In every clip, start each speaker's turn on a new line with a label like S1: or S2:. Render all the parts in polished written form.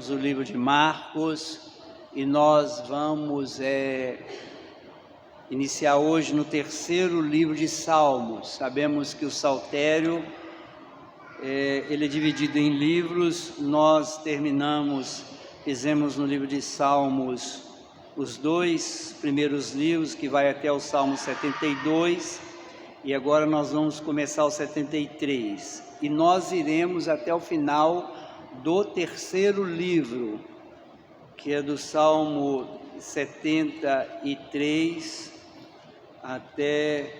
S1: estudamos o livro de Marcos e nós vamos iniciar hoje no terceiro livro de Salmos. Sabemos que o Saltério ele é dividido em livros. Nós fizemos no livro de Salmos os 2 primeiros livros, que vai até o Salmo 72, e agora nós vamos começar o 73. E nós iremos até o final do terceiro livro, que é do Salmo 73 até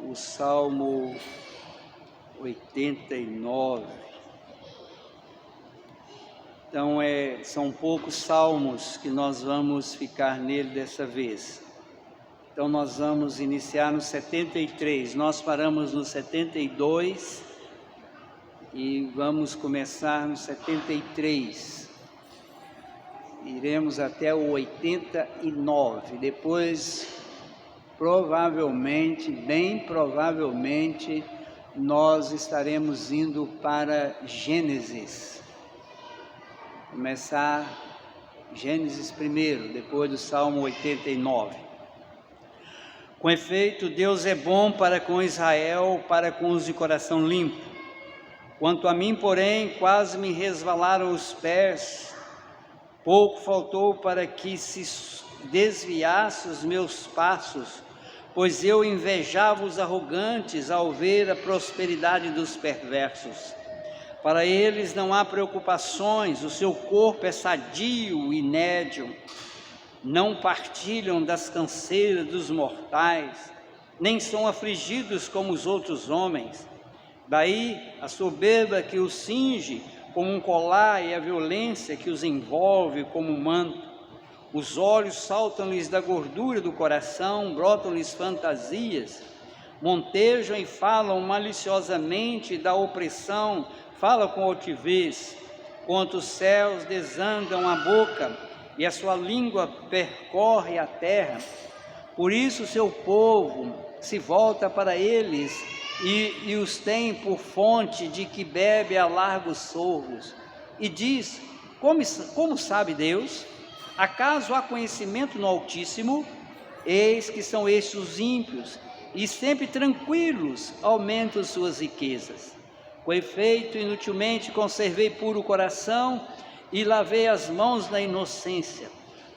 S1: o Salmo 89. Então são poucos salmos que nós vamos ficar nele dessa vez. Então nós vamos iniciar no 73, nós paramos no 72 e vamos começar no 73. Iremos até o 89, depois bem provavelmente, nós estaremos indo para Gênesis. Começar Gênesis primeiro, depois do Salmo 89. Com efeito, Deus é bom para com Israel, para com os de coração limpo. Quanto a mim, porém, quase me resvalaram os pés. Pouco faltou para que se desviasse os meus passos, pois eu invejava os arrogantes ao ver a prosperidade dos perversos. Para eles não há preocupações, o seu corpo é sadio e nédio. Não partilham das canseiras dos mortais, nem são afligidos como os outros homens. Daí a soberba que os cinge como um colar e a violência que os envolve como um manto. Os olhos saltam-lhes da gordura do coração, brotam-lhes fantasias. Montejam e falam maliciosamente da opressão, falam com altivez. Contra os céus desandam a boca, e a sua língua percorre a terra. Por isso seu povo se volta para eles e os tem por fonte de que bebe a largos sorvos. E diz: como sabe Deus? Acaso há conhecimento no Altíssimo? Eis que são estes os ímpios, e sempre tranquilos aumentam suas riquezas. Com efeito, inutilmente conservei puro o coração e lavei as mãos na inocência,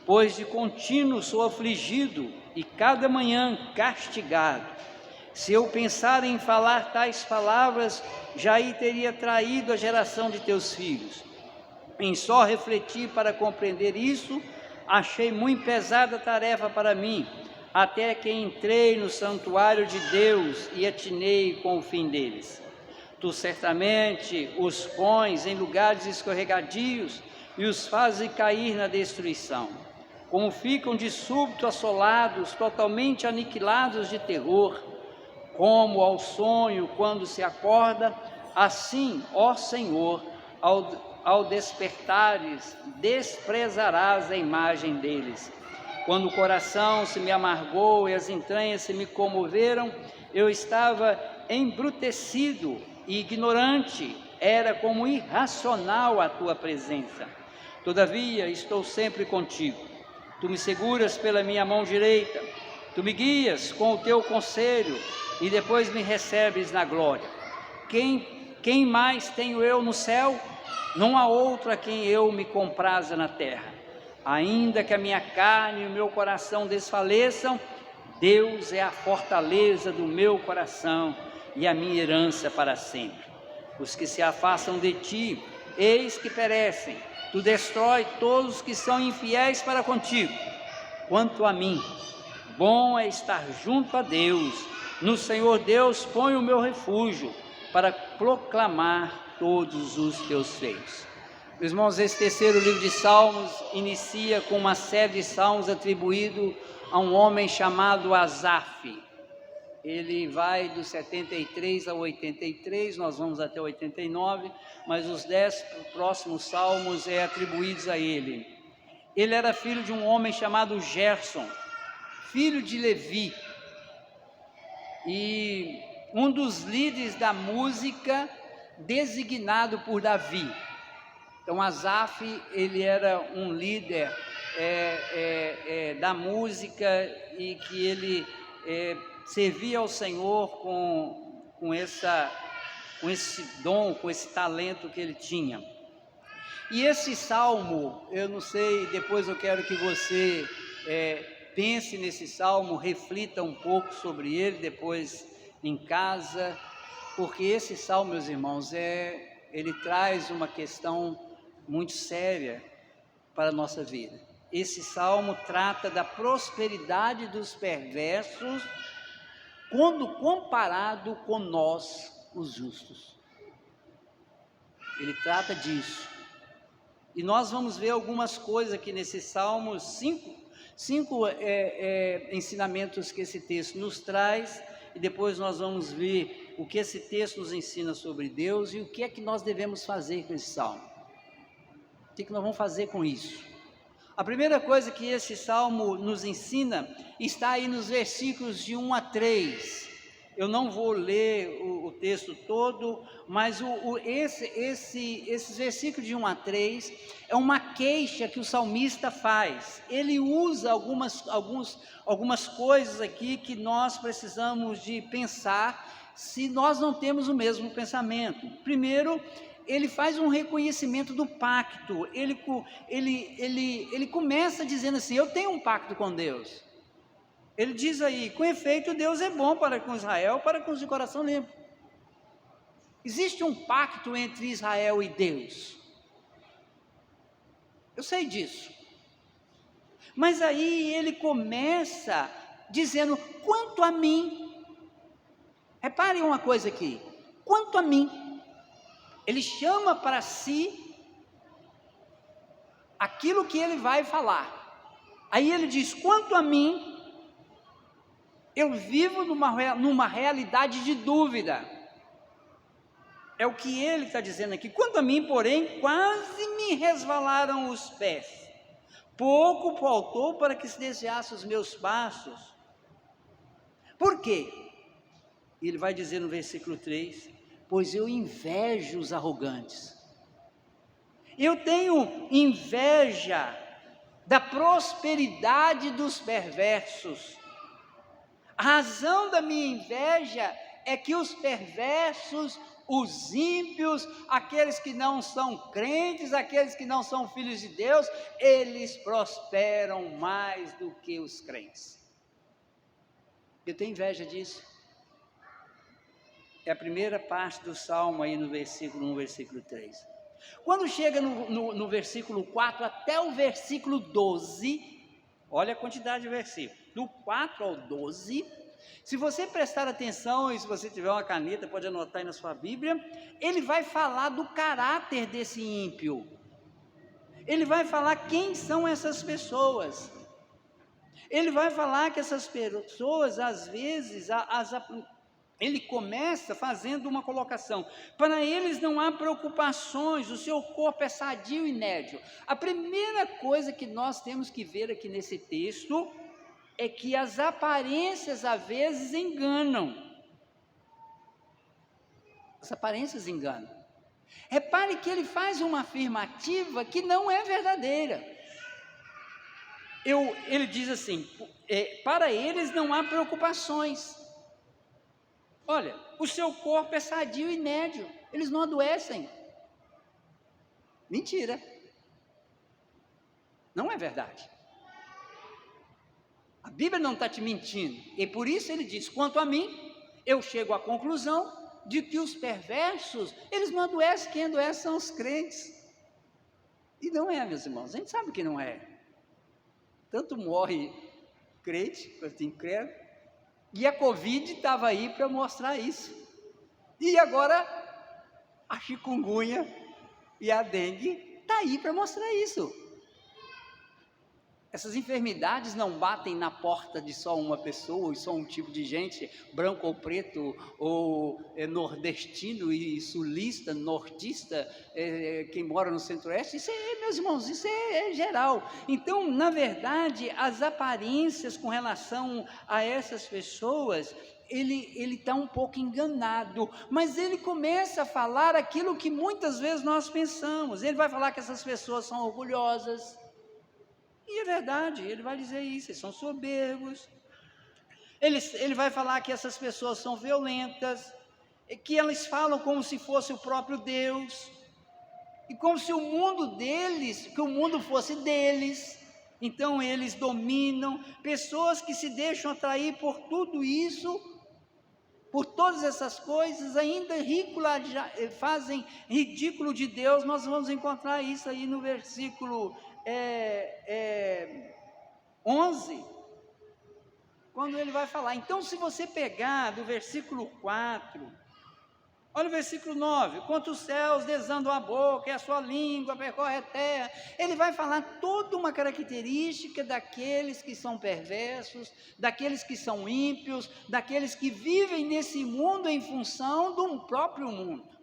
S1: pois de contínuo sou afligido e cada manhã castigado. Se eu pensar em falar tais palavras, já aí teria traído a geração de teus filhos. Em só refletir para compreender isso, achei muito pesada a tarefa para mim, até que entrei no santuário de Deus e atinei com o fim deles. Tu certamente os pões em lugares escorregadios e os fazes cair na destruição. Como ficam de súbito assolados, totalmente aniquilados de terror, como ao sonho quando se acorda, assim, ó Senhor, ao despertares, desprezarás a imagem deles. Quando o coração se me amargou e as entranhas se me comoveram, eu estava embrutecido e ignorante, era como irracional a tua presença. Todavia, estou sempre contigo. Tu me seguras pela minha mão direita, tu me guias com o teu conselho e depois me recebes na glória. Quem mais tenho eu no céu? Não há outro a quem eu me compraza na terra. Ainda que a minha carne e o meu coração desfaleçam, Deus é a fortaleza do meu coração e a minha herança para sempre. Os que se afastam de ti, eis que perecem. Tu destrói todos os que são infiéis para contigo. Quanto a mim, bom é estar junto a Deus. No Senhor Deus ponho o meu refúgio, para proclamar todos os teus feitos. Meus irmãos, esse terceiro livro de Salmos inicia com uma série de salmos atribuídos a um homem chamado Asaf. Ele vai do 73 ao 83, nós vamos até o 89, mas os 10 próximos salmos atribuídos a ele. Ele era filho de um homem chamado Gerson, filho de Levi, e um dos líderes da música designado por Davi. Então Asaf, ele era um líder da música e que ele servia ao Senhor com esse dom, com esse talento que ele tinha. E esse salmo, eu não sei, depois eu quero que você pense nesse salmo, reflita um pouco sobre ele depois em casa, porque esse salmo, meus irmãos, ele traz uma questão muito séria para a nossa vida. Esse salmo trata da prosperidade dos perversos quando comparado com nós, os justos. Ele trata disso. E nós vamos ver algumas coisas aqui nesse salmo, cinco ensinamentos que esse texto nos traz, e depois nós vamos ver o que esse texto nos ensina sobre Deus e o que é que nós devemos fazer com esse salmo. O que nós vamos fazer com isso? A primeira coisa que esse salmo nos ensina está aí nos versículos de 1 a 3. Eu não vou ler o texto todo, mas esses versículos de 1 a 3 é uma queixa que o salmista faz. Ele usa algumas coisas aqui que nós precisamos de pensar se nós não temos o mesmo pensamento. Primeiro, ele faz um reconhecimento do pacto. Ele começa dizendo assim: eu tenho um pacto com Deus. Ele diz aí: com efeito, Deus é bom para com Israel, para com os de coração limpo. Existe um pacto entre Israel e Deus. Eu sei disso. Mas aí ele começa dizendo: quanto a mim, reparem uma coisa aqui, quanto a mim, ele chama para si aquilo que ele vai falar. Aí ele diz: quanto a mim, eu vivo numa realidade de dúvida. É o que ele está dizendo aqui. Quanto a mim, porém, quase me resvalaram os pés. Pouco faltou para que se desviasse os meus passos. Por quê? Ele vai dizer no versículo 3: pois eu invejo os arrogantes. Eu tenho inveja da prosperidade dos perversos. A razão da minha inveja é que os perversos, os ímpios, aqueles que não são crentes, aqueles que não são filhos de Deus, eles prosperam mais do que os crentes. Eu tenho inveja disso. É a primeira parte do salmo aí no versículo 1, versículo 3. Quando chega no versículo 4 até o versículo 12, olha a quantidade de versículos, do 4 ao 12, se você prestar atenção e se você tiver uma caneta, pode anotar aí na sua Bíblia, ele vai falar do caráter desse ímpio. Ele vai falar quem são essas pessoas. Ele vai falar que essas pessoas, às vezes, ele começa fazendo uma colocação: para eles não há preocupações, o seu corpo é sadio e nédio. A primeira coisa que nós temos que ver aqui nesse texto é que as aparências às vezes enganam. As aparências enganam. Repare que ele faz uma afirmativa que não é verdadeira. Ele diz assim: para eles não há preocupações. Olha, o seu corpo é sadio e nédio, eles não adoecem. Mentira. Não é verdade. A Bíblia não está te mentindo. E por isso ele diz: quanto a mim, eu chego à conclusão de que os perversos, eles não adoecem, quem adoece são os crentes. E não é, meus irmãos, a gente sabe que não é. Tanto morre crente quanto incrédulo. E a Covid estava aí para mostrar isso. E agora a chikungunya e a dengue está aí para mostrar isso. Essas enfermidades não batem na porta de só uma pessoa, ou só um tipo de gente, branco ou preto, ou nordestino e sulista, nortista, quem mora no centro-oeste. Isso é, meus irmãos, isso é geral. Então, na verdade, as aparências com relação a essas pessoas, ele está um pouco enganado, mas ele começa a falar aquilo que muitas vezes nós pensamos. Ele vai falar que essas pessoas são orgulhosas, e é verdade, ele vai dizer isso, eles são soberbos. Ele vai falar que essas pessoas são violentas, que elas falam como se fosse o próprio Deus, e como se o mundo deles, que o mundo fosse deles. Então eles dominam, pessoas que se deixam atrair por tudo isso, por todas essas coisas, ainda fazem ridículo de Deus. Nós vamos encontrar isso aí no versículo 11, quando ele vai falar. Então, se você pegar do versículo 4, olha o versículo 9: quanto os céus desandam a boca, e a sua língua percorre a terra. Ele vai falar toda uma característica daqueles que são perversos, daqueles que são ímpios, daqueles que vivem nesse mundo em função de um próprio mundo.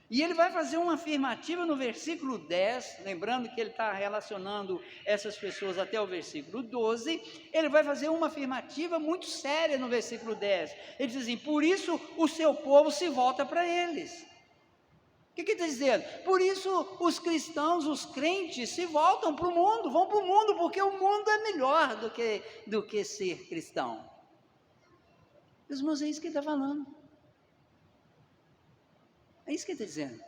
S1: E ele vai fazer uma afirmativa no versículo 10, lembrando que ele está relacionando essas pessoas até o versículo 12, ele vai fazer uma afirmativa muito séria no versículo 10. Ele diz assim: por isso o seu povo se volta para eles. O que ele está dizendo? Por isso os cristãos, os crentes, se voltam para o mundo, vão para o mundo, porque o mundo é melhor do que ser cristão. Os irmãos, é isso que ele está falando. É isso que ele está dizendo.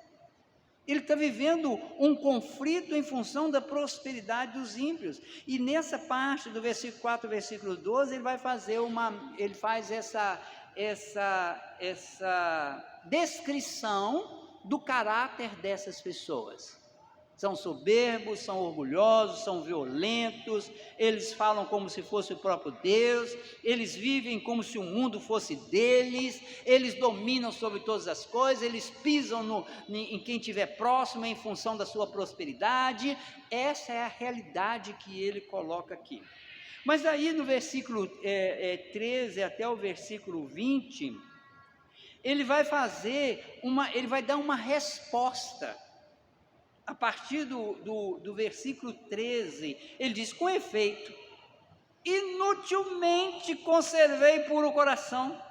S1: Ele está vivendo um conflito em função da prosperidade dos ímpios. E nessa parte do versículo 4 ao versículo 12, ele faz essa descrição do caráter dessas pessoas. São soberbos, são orgulhosos, são violentos, eles falam como se fosse o próprio Deus, eles vivem como se o mundo fosse deles, eles dominam sobre todas as coisas, eles pisam em quem estiver próximo em função da sua prosperidade. Essa é a realidade que ele coloca aqui. Mas aí no versículo 13 até o versículo 20, ele vai dar uma resposta. A partir do versículo 13, ele diz: com efeito, inutilmente conservei puro coração.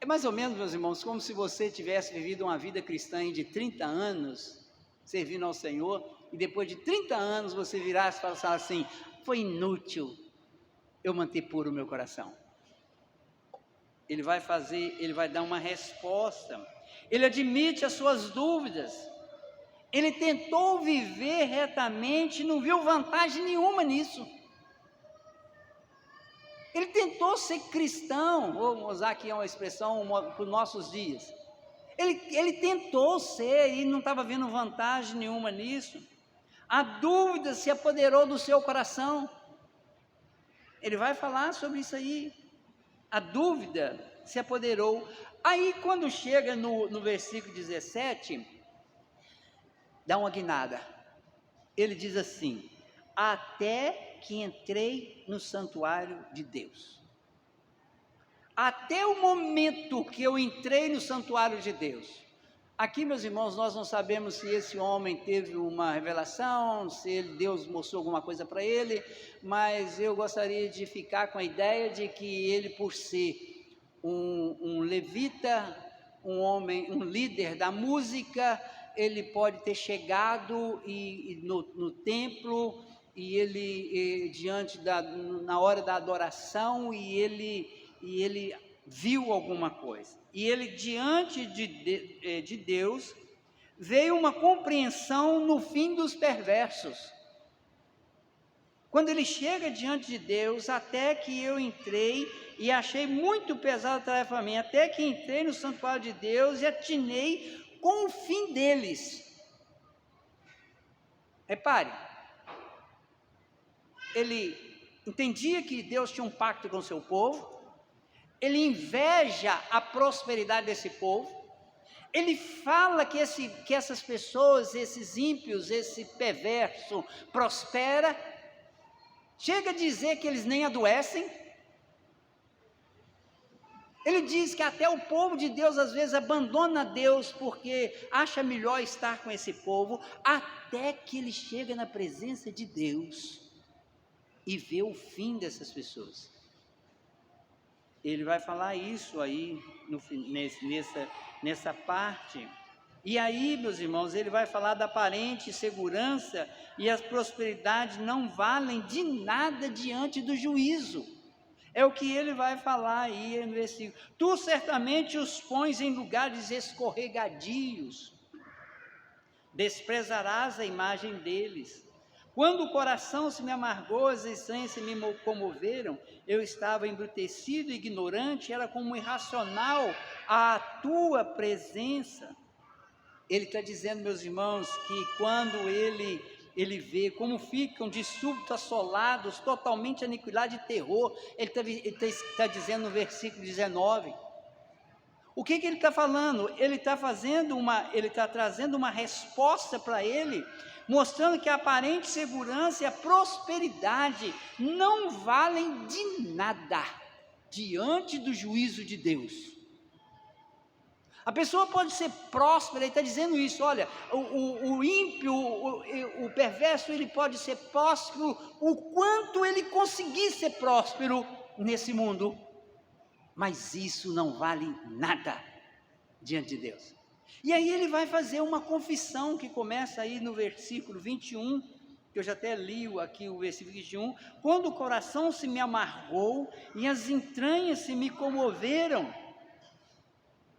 S1: É mais ou menos, meus irmãos, como se você tivesse vivido uma vida cristã de 30 anos, servindo ao Senhor, e depois de 30 anos você virasse e falasse assim: foi inútil eu manter puro o meu coração. Ele vai dar uma resposta. Ele admite as suas dúvidas. Ele tentou viver retamente, não viu vantagem nenhuma nisso. Ele tentou ser cristão, vou usar aqui uma expressão para os nossos dias. Ele tentou ser e não estava vendo vantagem nenhuma nisso. A dúvida se apoderou do seu coração. Ele vai falar sobre isso aí. A dúvida se apoderou. Aí quando chega no versículo 17, dá uma guinada. Ele diz assim: até que entrei no santuário de Deus. Até o momento que eu entrei no santuário de Deus. Aqui, meus irmãos, nós não sabemos se esse homem teve uma revelação, se Deus mostrou alguma coisa para ele, mas eu gostaria de ficar com a ideia de que ele, por ser um levita, um líder da música, ele pode ter chegado no templo, e ele na hora da adoração, e ele viu alguma coisa, e ele diante de Deus, veio uma compreensão no fim dos perversos. Quando ele chega diante de Deus: até que eu entrei e achei muito pesada a tarefa a mim, até que entrei no santuário de Deus e atinei com o fim deles. Repare, ele entendia que Deus tinha um pacto com o seu povo, ele inveja a prosperidade desse povo, ele fala que essas pessoas, esses ímpios, esse perverso, prospera, chega a dizer que eles nem adoecem. Ele diz que até o povo de Deus às vezes abandona Deus porque acha melhor estar com esse povo, até que ele chega na presença de Deus. e ver o fim dessas pessoas. Ele vai falar isso aí nessa parte. E aí, meus irmãos, ele vai falar da aparente segurança e as prosperidades não valem de nada diante do juízo. É o que ele vai falar aí no versículo. Tu certamente os pões em lugares escorregadios, desprezarás a imagem deles. Quando o coração se me amargou, as estranhas se me comoveram, eu estava embrutecido e ignorante, era como irracional à tua presença. Ele está dizendo, meus irmãos, que quando ele vê como ficam de súbito assolados, totalmente aniquilados de terror, ele está dizendo no versículo 19. O que ele está falando? Ele está trazendo uma resposta para ele, mostrando que a aparente segurança e a prosperidade não valem de nada diante do juízo de Deus. A pessoa pode ser próspera, ele está dizendo isso, olha, o ímpio, o perverso, ele pode ser próspero, o quanto ele conseguir ser próspero nesse mundo, mas isso não vale nada diante de Deus. E aí ele vai fazer uma confissão que começa aí no versículo 21, que eu já até li aqui o versículo 21, quando o coração se me amargou e as entranhas se me comoveram.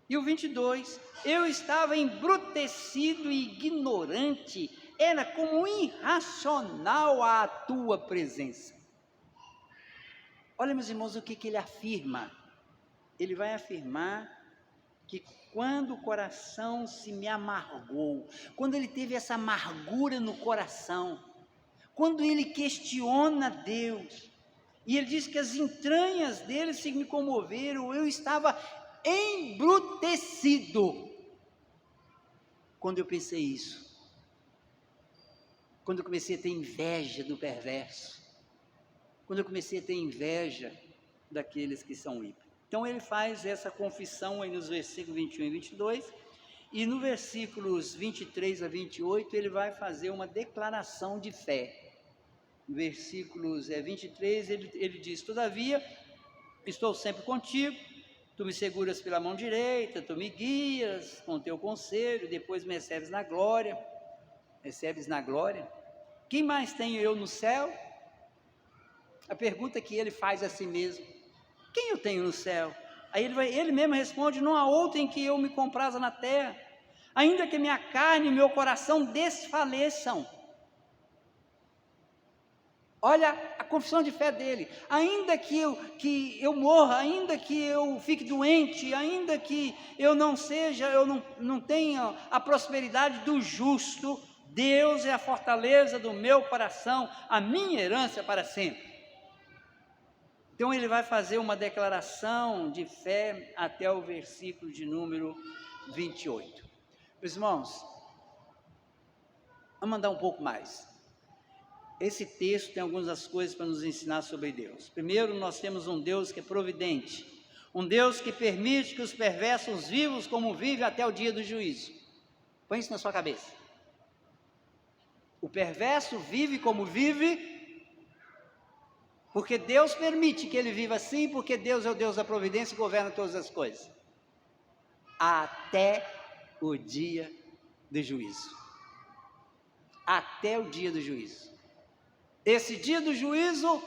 S1: E o 22, eu estava embrutecido e ignorante, era como irracional à tua presença. Olha, meus irmãos, o que ele afirma? Ele vai afirmar que quando o coração se me amargou, quando ele teve essa amargura no coração, quando ele questiona Deus, e ele diz que as entranhas dele se me comoveram, eu estava embrutecido. Quando eu pensei isso, quando eu comecei a ter inveja do perverso, quando eu comecei a ter inveja daqueles que são ímpios. Então ele faz essa confissão aí nos versículos 21 e 22, e no versículos 23 a 28 ele vai fazer uma declaração de fé. No versículos 23 ele diz, todavia estou sempre contigo, tu me seguras pela mão direita, tu me guias com teu conselho, depois me recebes na glória. Quem mais tenho eu no céu? A pergunta que ele faz a si mesmo, quem eu tenho no céu? Aí ele mesmo responde, não há outro em que eu me compraza na terra, ainda que minha carne e meu coração desfaleçam. Olha a confissão de fé dele, ainda que eu morra, ainda que eu fique doente, ainda que eu não tenha a prosperidade do justo, Deus é a fortaleza do meu coração, a minha herança para sempre. Então ele vai fazer uma declaração de fé até o versículo de número 28. Meus irmãos, vamos andar um pouco mais. Esse texto tem algumas coisas para nos ensinar sobre Deus. Primeiro, nós temos um Deus que é providente, um Deus que permite que os perversos vivam como vivem até o dia do juízo. Põe isso na sua cabeça. O perverso vive como vive, porque Deus permite que ele viva assim, porque Deus é o Deus da providência e governa todas as coisas. Até o dia do juízo. Até o dia do juízo. Esse dia do juízo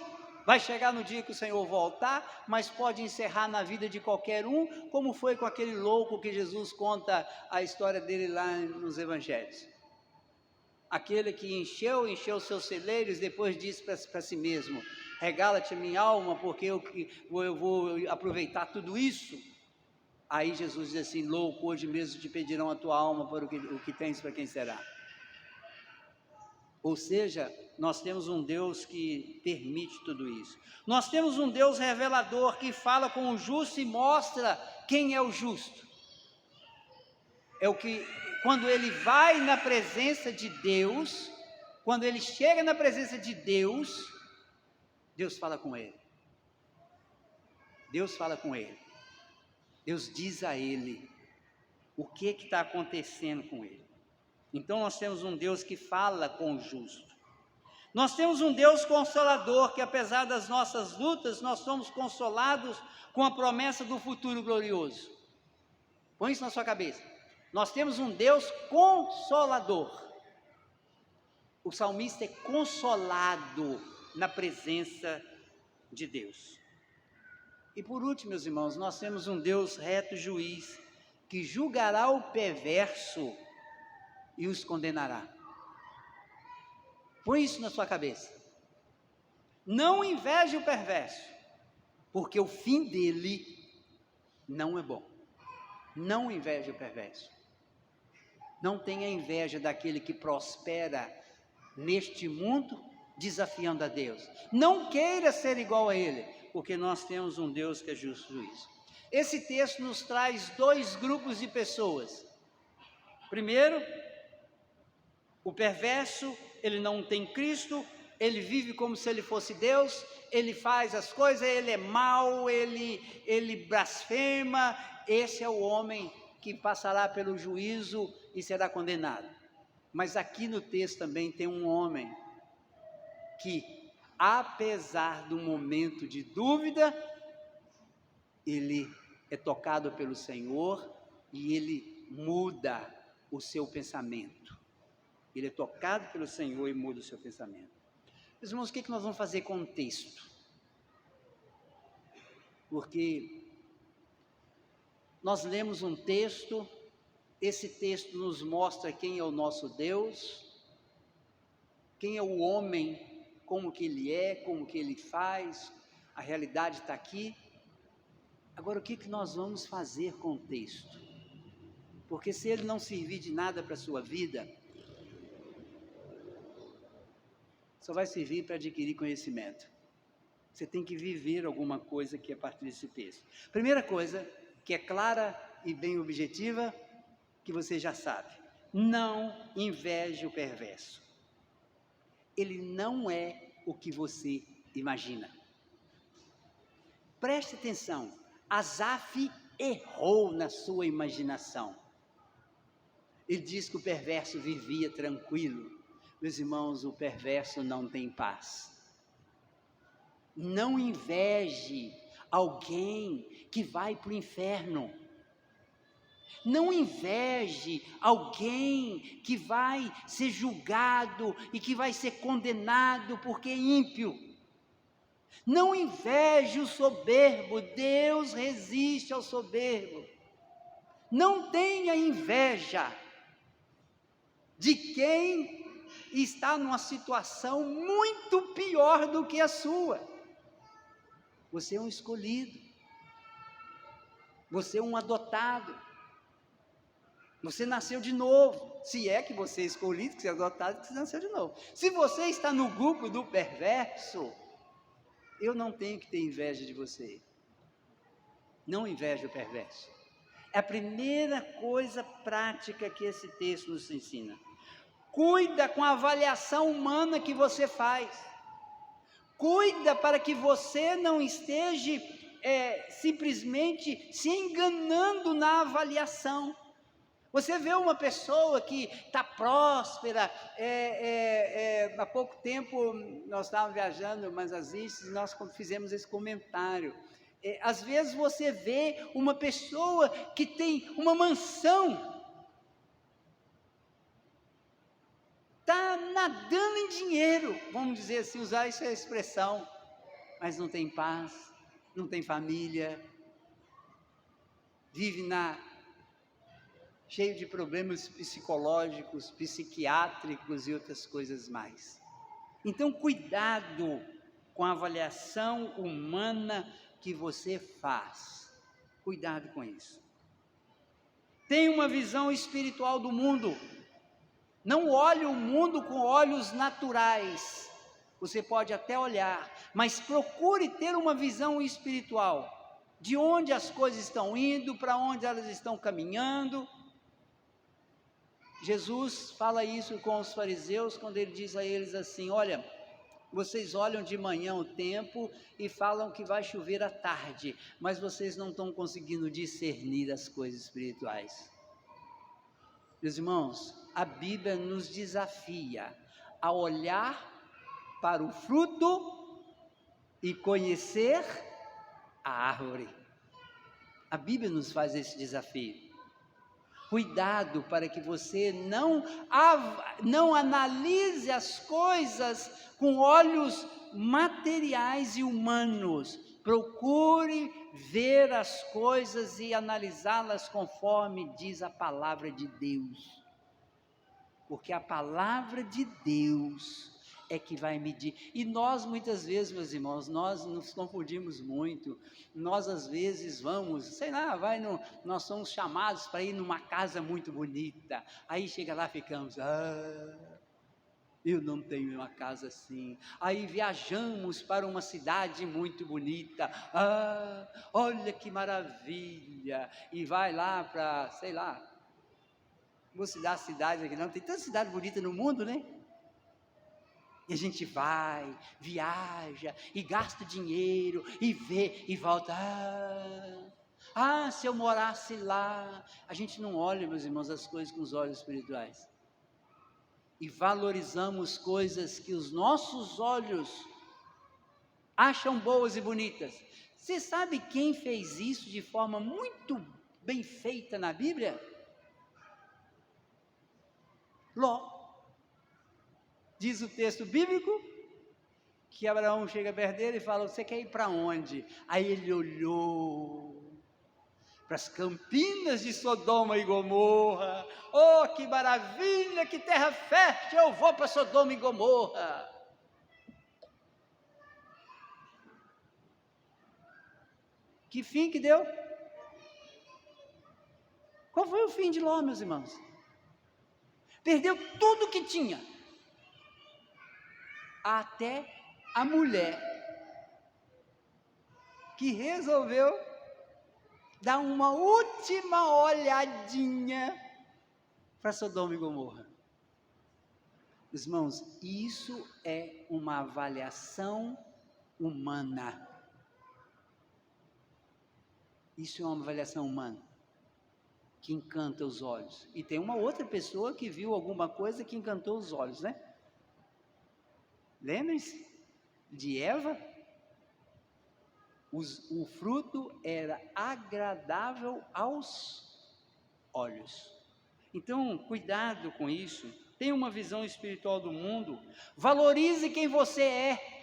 S1: vai chegar no dia que o Senhor voltar, mas pode encerrar na vida de qualquer um, como foi com aquele louco que Jesus conta a história dele lá nos evangelhos. Aquele que encheu seus celeiros, depois disse para si mesmo, regala-te a minha alma, porque eu vou aproveitar tudo isso. Aí Jesus diz assim, louco, hoje mesmo te pedirão a tua alma para o que tens, para quem será. Ou seja, nós temos um Deus que permite tudo isso. Nós temos um Deus revelador que fala com o justo e mostra quem é o justo. É o que, quando ele vai na presença de Deus, quando ele chega na presença de Deus, Deus fala com ele. Deus fala com ele. Deus diz a ele o que está acontecendo com ele. Então nós temos um Deus que fala com o justo. Nós temos um Deus consolador, que apesar das nossas lutas, nós somos consolados com a promessa do futuro glorioso. Põe isso na sua cabeça. Nós temos um Deus consolador. O salmista é consolado na presença de Deus. E por último, meus irmãos, nós temos um Deus reto juiz, que julgará o perverso e os condenará. Põe isso na sua cabeça. Não inveje o perverso, porque o fim dele não é bom. Não inveje o perverso. Não tenha inveja daquele que prospera neste mundo, desafiando a Deus. Não queira ser igual a ele, porque nós temos um Deus que é justo juiz. Esse texto nos traz dois grupos de pessoas. Primeiro, o perverso, ele não tem Cristo, ele vive como se ele fosse Deus, ele faz as coisas, ele é mau, ele blasfema. Esse é o homem que passará pelo juízo e será condenado. Mas aqui no texto também tem um homem que, apesar do momento de dúvida, ele é tocado pelo Senhor e ele muda o seu pensamento. Ele é tocado pelo Senhor e muda o seu pensamento. Meus irmãos, o que nós vamos fazer com o texto? Porque nós lemos um texto, esse texto nos mostra quem é o nosso Deus, quem é o homem, como que ele é, como que ele faz, a realidade está aqui. Agora, o que nós vamos fazer com o texto? Porque se ele não servir de nada para a sua vida, só vai servir para adquirir conhecimento. Você tem que viver alguma coisa que é a partir desse texto. Primeira coisa, que é clara e bem objetiva, que você já sabe: não inveje o perverso. Ele não é o que você imagina. Preste atenção, Asaf errou na sua imaginação. Ele diz que o perverso vivia tranquilo. Meus irmãos, o perverso não tem paz. Não inveje alguém que vai para o inferno. Não inveje alguém que vai ser julgado e que vai ser condenado porque é ímpio. Não inveje o soberbo, Deus resiste ao soberbo. Não tenha inveja de quem está numa situação muito pior do que a sua. Você é um escolhido, você é um adotado, você nasceu de novo. Se é que você é escolhido, que você é adotado, que você nasceu de novo. Se você está no grupo do perverso, eu não tenho que ter inveja de você. Não inveje o perverso. É a primeira coisa prática que esse texto nos ensina. Cuida com a avaliação humana que você faz. Cuida para que você não esteja simplesmente se enganando na avaliação. Você vê uma pessoa que está próspera, há pouco tempo nós estávamos viajando, mas às vezes nós fizemos esse comentário. Às vezes você vê uma pessoa que tem uma mansão, está nadando em dinheiro, vamos dizer assim, usar essa expressão, mas não tem paz, não tem família, vive cheio de problemas psicológicos, psiquiátricos e outras coisas mais. Então, cuidado com a avaliação humana que você faz. Cuidado com isso. Tenha uma visão espiritual do mundo. Não olhe o mundo com olhos naturais. Você pode até olhar, mas procure ter uma visão espiritual. De onde as coisas estão indo, para onde elas estão caminhando. Jesus fala isso com os fariseus, quando ele diz a eles assim: olha, vocês olham de manhã o tempo e falam que vai chover à tarde, mas vocês não estão conseguindo discernir as coisas espirituais. Meus irmãos, a Bíblia nos desafia a olhar para o fruto e conhecer a árvore. A Bíblia nos faz esse desafio. Cuidado para que você não analise as coisas com olhos materiais e humanos. Procure ver as coisas e analisá-las conforme diz a palavra de Deus. Porque a palavra de Deus é que vai medir. E nós muitas vezes, meus irmãos, nós nos confundimos muito. Nós às vezes vamos, sei lá, nós somos chamados para ir numa casa muito bonita. Aí chega lá, ficamos, eu não tenho uma casa assim. Aí viajamos para uma cidade muito bonita. Olha que maravilha. E vai lá para, sei lá, vou citar cidades aqui não, tem tanta cidade bonita no mundo, né? E a gente vai, viaja, e gasta dinheiro, e vê, e volta. Se eu morasse lá. A gente não olha, meus irmãos, as coisas com os olhos espirituais. E valorizamos coisas que os nossos olhos acham boas e bonitas. Você sabe quem fez isso de forma muito bem feita na Bíblia? Ló. Diz o texto bíblico que Abraão chega perto dele e fala: você quer ir para onde? Aí ele olhou para as campinas de Sodoma e Gomorra. Oh, que maravilha, que terra fértil, eu vou para Sodoma e Gomorra. Que fim que deu? Qual foi o fim de Ló, meus irmãos? Perdeu tudo que tinha. Até a mulher que resolveu dar uma última olhadinha para Sodoma e Gomorra. Irmãos, isso é uma avaliação humana. Isso é uma avaliação humana que encanta os olhos. E tem uma outra pessoa que viu alguma coisa que encantou os olhos, né? Lembrem-se de Eva? O fruto era agradável aos olhos. Então, cuidado com isso. Tenha uma visão espiritual do mundo. Valorize quem você é.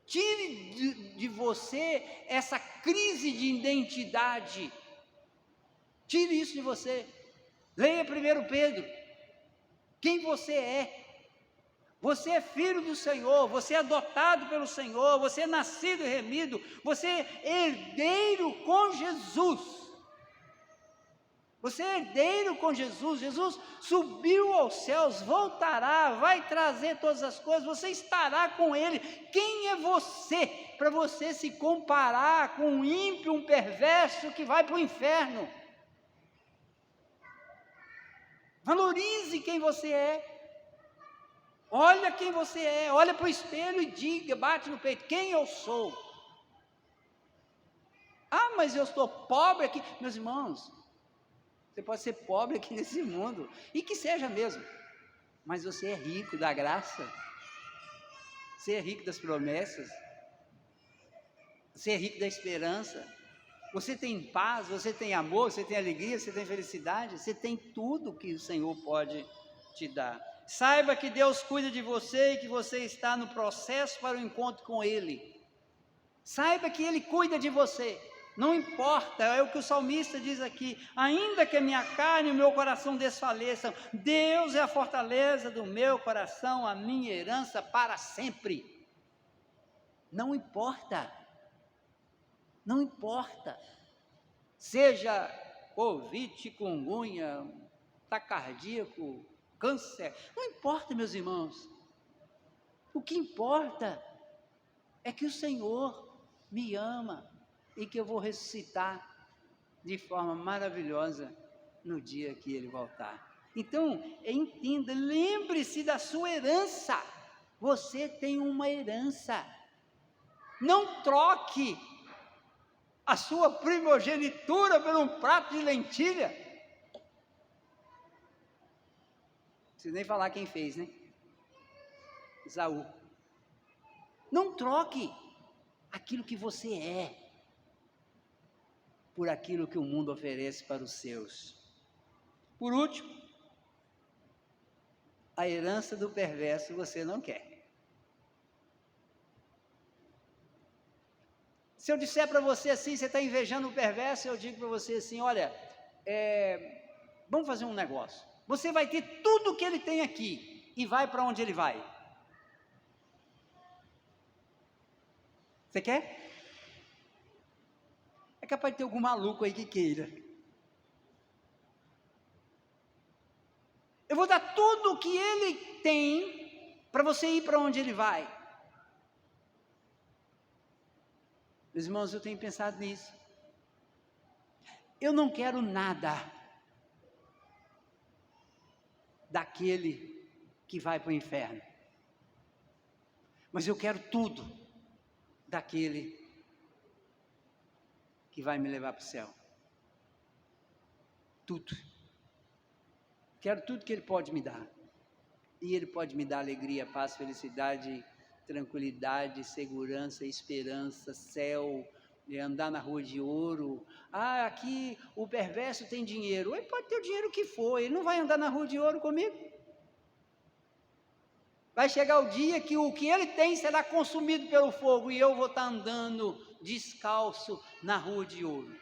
S1: Tire de você essa crise de identidade. Tire isso de você. Leia 1 Pedro. Quem você é. Você é filho do Senhor, você é adotado pelo Senhor, você é nascido e remido, você é herdeiro com Jesus. Você é herdeiro com Jesus. Jesus subiu aos céus, voltará, vai trazer todas as coisas, você estará com Ele. Quem é você para você se comparar com um ímpio, um perverso que vai para o inferno? Valorize quem você é. Olha quem você é, olha para o espelho e diga, bate no peito, quem eu sou? Mas eu estou pobre aqui. Meus irmãos, você pode ser pobre aqui nesse mundo, e que seja mesmo, mas você é rico da graça, você é rico das promessas, você é rico da esperança, você tem paz, você tem amor, você tem alegria, você tem felicidade, você tem tudo que o Senhor pode te dar. Saiba que Deus cuida de você e que você está no processo para o encontro com Ele. Saiba que Ele cuida de você. Não importa, é o que o salmista diz aqui: ainda que a minha carne e o meu coração desfaleçam, Deus é a fortaleza do meu coração, a minha herança para sempre. Não importa. Não importa. Seja Covid, chikungunya, ataque cardíaco, câncer, não importa, meus irmãos. O que importa é que o Senhor me ama e que eu vou ressuscitar de forma maravilhosa no dia que Ele voltar. Então, entenda, lembre-se da sua herança. Você tem uma herança. Não troque a sua primogenitura por um prato de lentilha. Não preciso nem falar quem fez, né? Esaú. Não troque aquilo que você é por aquilo que o mundo oferece para os seus. Por último, a herança do perverso você não quer. Se eu disser para você assim, você está invejando o perverso, eu digo para você assim, olha, vamos fazer um negócio. Você vai ter tudo o que ele tem aqui e vai para onde ele vai. Você quer? É capaz de ter algum maluco aí que queira. Eu vou dar tudo o que ele tem para você ir para onde ele vai. Meus irmãos, eu tenho pensado nisso. Eu não quero nada daquele que vai para o inferno. Mas eu quero tudo daquele que vai me levar para o céu. Tudo. Quero tudo que ele pode me dar. E ele pode me dar alegria, paz, felicidade, tranquilidade, segurança, esperança, céu, andar na rua de ouro. Aqui o perverso tem dinheiro. Ele pode ter o dinheiro que for, ele não vai andar na rua de ouro comigo. Vai chegar o dia que o que ele tem será consumido pelo fogo e eu vou estar andando descalço na rua de ouro.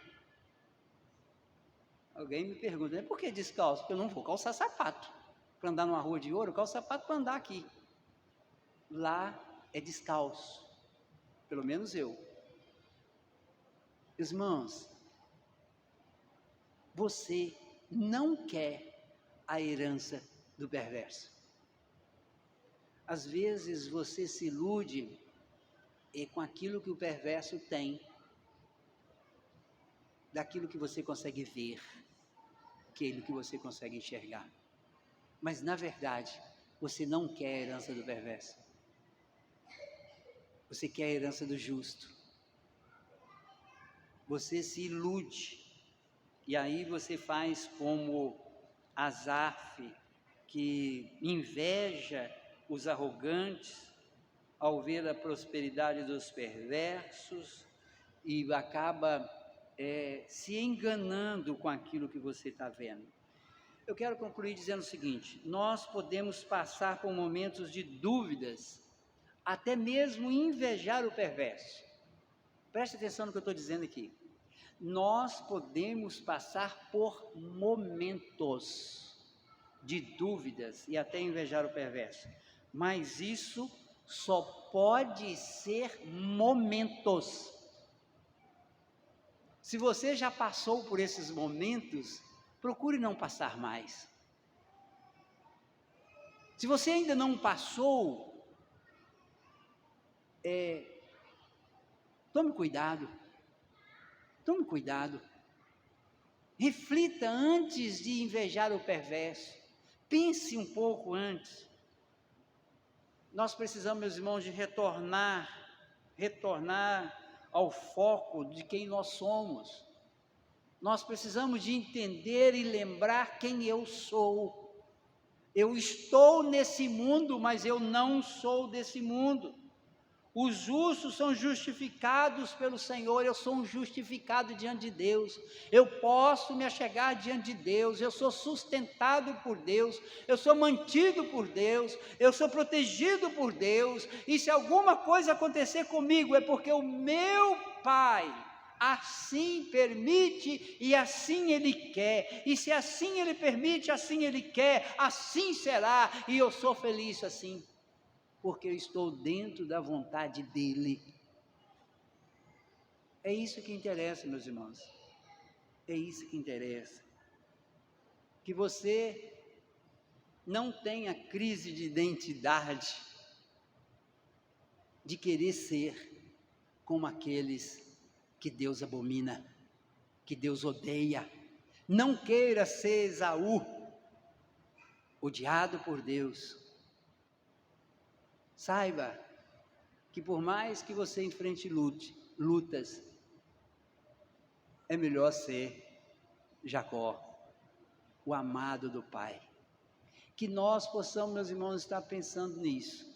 S1: Alguém me pergunta, por que descalço? Porque eu não vou calçar sapato. Para andar numa rua de ouro, eu calço sapato para andar aqui. Lá é descalço. Pelo menos eu. Irmãos, você não quer a herança do perverso. Às vezes você se ilude com aquilo que o perverso tem, daquilo que você consegue ver, aquilo que você consegue enxergar. Mas na verdade, você não quer a herança do perverso. Você quer a herança do justo. Você se ilude. E aí você faz como Asaf, que inveja os arrogantes ao ver a prosperidade dos perversos e acaba se enganando com aquilo que você está vendo. Eu quero concluir dizendo o seguinte: nós podemos passar por momentos de dúvidas, até mesmo invejar o perverso. Preste atenção no que eu estou dizendo aqui. Nós podemos passar por momentos de dúvidas e até invejar o perverso, mas isso só pode ser momentos. Se você já passou por esses momentos, procure não passar mais. Se você ainda não passou, tome cuidado. Tome cuidado. Reflita antes de invejar o perverso. Pense um pouco antes. Nós precisamos, meus irmãos, de retornar ao foco de quem nós somos. Nós precisamos de entender e lembrar quem eu sou. Eu estou nesse mundo, mas eu não sou desse mundo. Os justos são justificados pelo Senhor, eu sou um justificado diante de Deus, eu posso me achegar diante de Deus, eu sou sustentado por Deus, eu sou mantido por Deus, eu sou protegido por Deus, e se alguma coisa acontecer comigo é porque o meu Pai assim permite e assim Ele quer, e se assim Ele permite, assim Ele quer, assim será, e eu sou feliz assim. Porque eu estou dentro da vontade dEle. É isso que interessa, meus irmãos. É isso que interessa. Que você não tenha crise de identidade, de querer ser como aqueles que Deus abomina, que Deus odeia. Não queira ser Esaú, odiado por Deus. Saiba que por mais que você enfrente lutas, é melhor ser Jacó, o amado do Pai. Que nós possamos, meus irmãos, estar pensando nisso.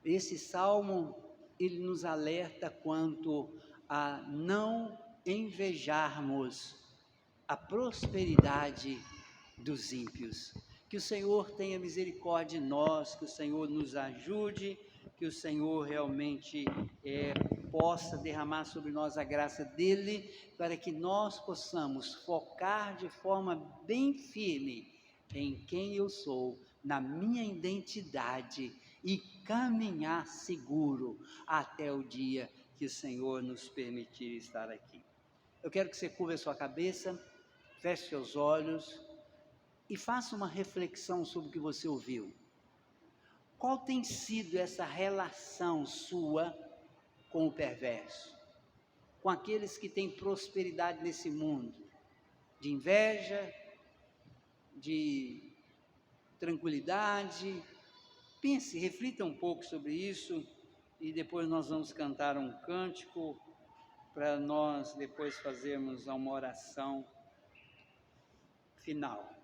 S1: Esse salmo, ele nos alerta quanto a não invejarmos a prosperidade dos ímpios. Que o Senhor tenha misericórdia de nós, que o Senhor nos ajude, que o Senhor realmente possa derramar sobre nós a graça dEle, para que nós possamos focar de forma bem firme em quem eu sou, na minha identidade, e caminhar seguro até o dia que o Senhor nos permitir estar aqui. Eu quero que você curva a sua cabeça, feche seus olhos e faça uma reflexão sobre o que você ouviu. Qual tem sido essa relação sua com o perverso? Com aqueles que têm prosperidade nesse mundo? De inveja? De tranquilidade? Pense, reflita um pouco sobre isso e depois nós vamos cantar um cântico para nós depois fazermos uma oração final.